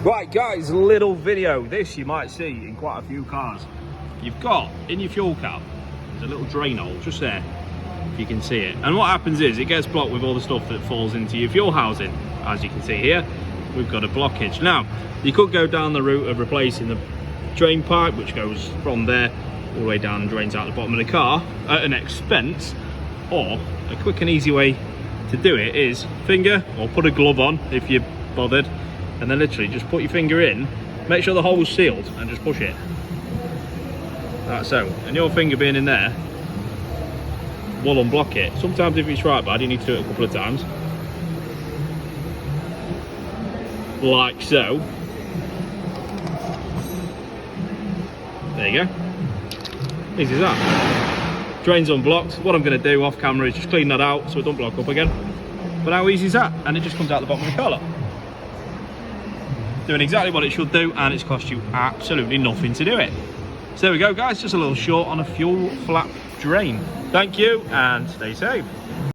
Right guys, little video. This you might see in quite a few cars. You've got in your fuel cap, there's a little drain hole just there, if you can see it. And what happens is it gets blocked with all the stuff that falls into your fuel housing. As you can see here, we've got a blockage. Now, you could go down the route of replacing the drain pipe, which goes from there all the way down and drains out the bottom of the car at an expense, or a quick and easy way to do it is finger or put a glove on if you're bothered, and then literally just put your finger in, make sure the hole's sealed and just push it. Like so. And your finger being in there will unblock it. Sometimes if it's right bad, you need to do it a couple of times. Like so. There you go. Easy as that. Drain's unblocked. What I'm going to do off camera is just clean that out so it don't block up again. But how easy is that? And it just comes out the bottom of the car, look. Doing exactly what it should do, and it's cost you absolutely nothing to do it. So there we go guys, just a little short on a fuel flap drain. Thank you and stay safe.